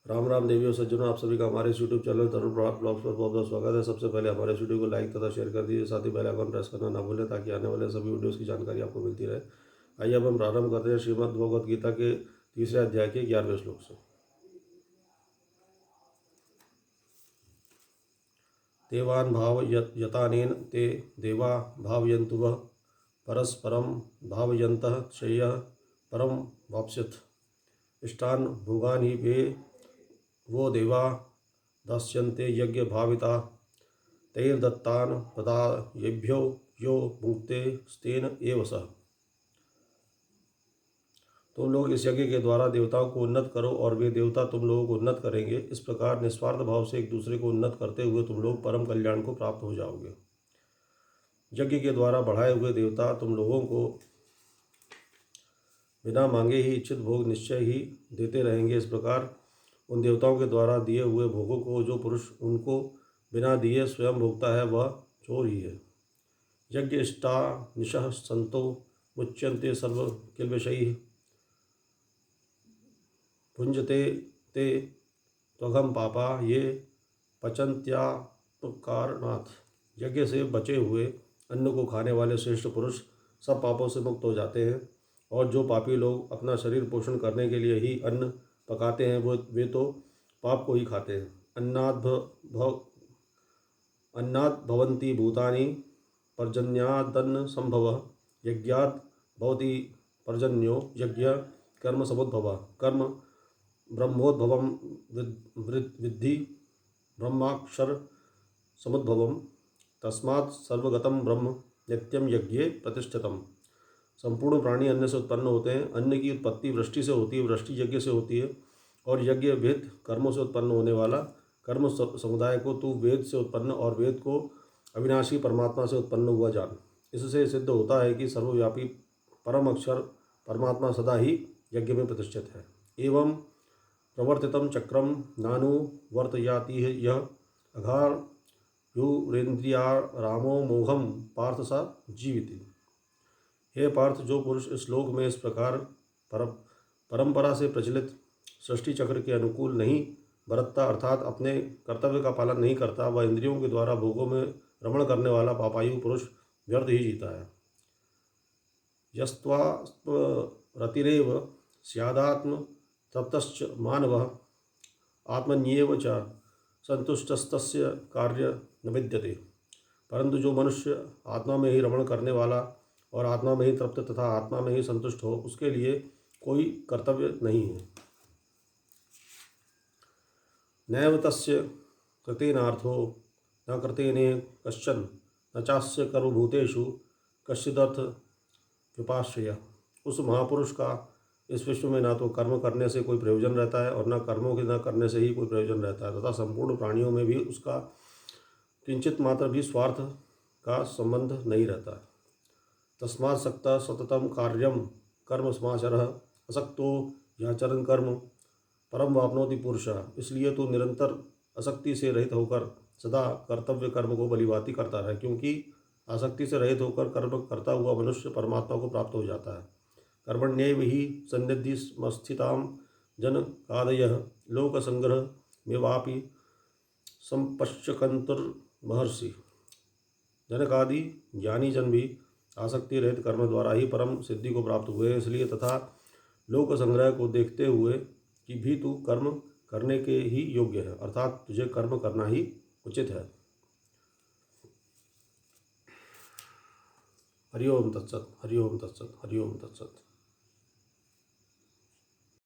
राम राम देवियों सज्जनों, आप सभी का हमारे इस यूट्यूब चैनल तरुण ब्लॉग्स पर बहुत बहुत स्वागत है। सबसे पहले हमारे इस वीडियो को लाइक तथा शेयर कर दीजिए, साथ ही बेल आइकन प्रेस करना ना भूलें ताकि आने वाले सभी वीडियोस की जानकारी आपको मिलती रहे। आइए अब हम प्रारंभ करते हैं श्रीमद् भगवद गीता के 3 अध्याय के 11वें श्लोक से। देवान् भावयतानेन ते देवा भावयन्तु वः परस्परं भावयन्तः श्रेयः परम वाप्स्यथ। इष्टान् भोगान् हि वो देवा दास्यन्ते यज्ञ भाविता तैर्दत्तान् प्रदायेभ्यो यो भुङ्क्ते स्तेन एव सः। तुम लोग इस यज्ञ के द्वारा देवताओं को उन्नत करो और वे देवता तुम लोगों को उन्नत करेंगे। इस प्रकार निस्वार्थ भाव से एक दूसरे को उन्नत करते हुए तुम लोग परम कल्याण को प्राप्त हो जाओगे। यज्ञ के द्वारा बढ़ाए हुए देवता तुम लोगों को बिना मांगे ही इच्छित भोग निश्चय ही देते रहेंगे। इस प्रकार उन देवताओं के द्वारा दिए हुए भोगों को जो पुरुष उनको बिना दिए स्वयं भोगता है वह चोर ही है। यज्ञ इष्टा निशः संतो मुच्यन्ते सर्व किल्बिषैः भुञ्जते ते त्वघं पापा ये पचन्त्यापकारणात्। यज्ञ से बचे हुए अन्न को खाने वाले श्रेष्ठ पुरुष सब पापों से मुक्त हो जाते हैं, और जो पापी लोग अपना शरीर पोषण करने के लिए ही अन्न पकाते हैं वे तो पाप को ही खाते हैं। अन्नात् भवन्ति भूतानि पर्जन्यादन्न संभवः यज्ञात् भवति पर्जन्यो यज्ञ कर्म समुद्भवः कर्म ब्रह्मोद्भवं विद्धि ब्रह्माक्षर समुद्भवं तस्मात् सर्वगतं ब्रह्म नित्यं यज्ञे प्रतिष्ठितम्। संपूर्ण प्राणी अन्न से उत्पन्न होते हैं। अन्न की उत्पत्ति वृष्टि से होती है, वृष्टि यज्ञ से होती है, और यज्ञ वेद कर्मों से उत्पन्न होने वाला कर्म समुदाय को तू वेद से उत्पन्न और वेद को अविनाशी परमात्मा से उत्पन्न हुआ जान। इससे सिद्ध होता है कि सर्वव्यापी परम अक्षर परमात्मा सदा ही यज्ञ में प्रतिष्ठित है। एवं प्रवर्तितम चक्रम नानुवर्तयाति यह अघायुरेन्द्रियारामो मोघम पार्थ सा जीविति। हे पार्थ, जो पुरुष इस श्लोक में इस प्रकार परंपरा से प्रचलित सृष्टि चक्र के अनुकूल नहीं बरतता, अर्थात अपने कर्तव्य का पालन नहीं करता, वह इंद्रियों के द्वारा भोगों में रमण करने वाला पापायु पुरुष व्यर्थ ही जीता है। यस्त्वात्मरतिरेव स्यादात्म तप्तश्च मानवः आत्मन्येव च संतुष्टस्तस्य कार्य न विद्यते। परंतु जो मनुष्य आत्मा में ही रमण करने वाला और आत्मा में ही तृप्त तथा आत्मा में ही संतुष्ट हो, उसके लिए कोई कर्तव्य नहीं है। नैव तस्य कृतेनार्थो न कृतेने कश्चन न चास्य कर्मभूतेषु कश्चिदर्थ विपाश्रय। उस महापुरुष का इस विश्व में न तो कर्म करने से कोई प्रयोजन रहता है और न कर्मों के न करने से ही कोई प्रयोजन रहता है, तथा संपूर्ण प्राणियों में भी उसका किंचित मात्र भी स्वार्थ का संबंध नहीं रहता। तस्मात् सक्ता सततम कार्यम कर्म समाचरः असक्तो याचरन् कर्म परम वाप्नोति पुरुषः। इसलिए तू निरंतर आसक्ति से रहित होकर सदा कर्तव्य कर्म को भलीभांति करता है, क्योंकि आसक्ति से रहित होकर कर्म करता हुआ मनुष्य परमात्मा को प्राप्त हो जाता है। कर्मण्येव ही सन्निधि स्थितां जनकादयः लोक संग्रह में वापि संपश्चकंतुर्महर्षि। जनकादि ज्ञानी जन भी आसक्ति रहित कर्म द्वारा ही परम सिद्धि को प्राप्त हुए हैं। इसलिए तथा लोक संग्रह को देखते हुए कि भी तू कर्म करने के ही योग्य है, अर्थात तुझे कर्म करना ही उचित है। हरि ओम तत्सत, हरि ओम तत्सत, हरि ओम तत्सत।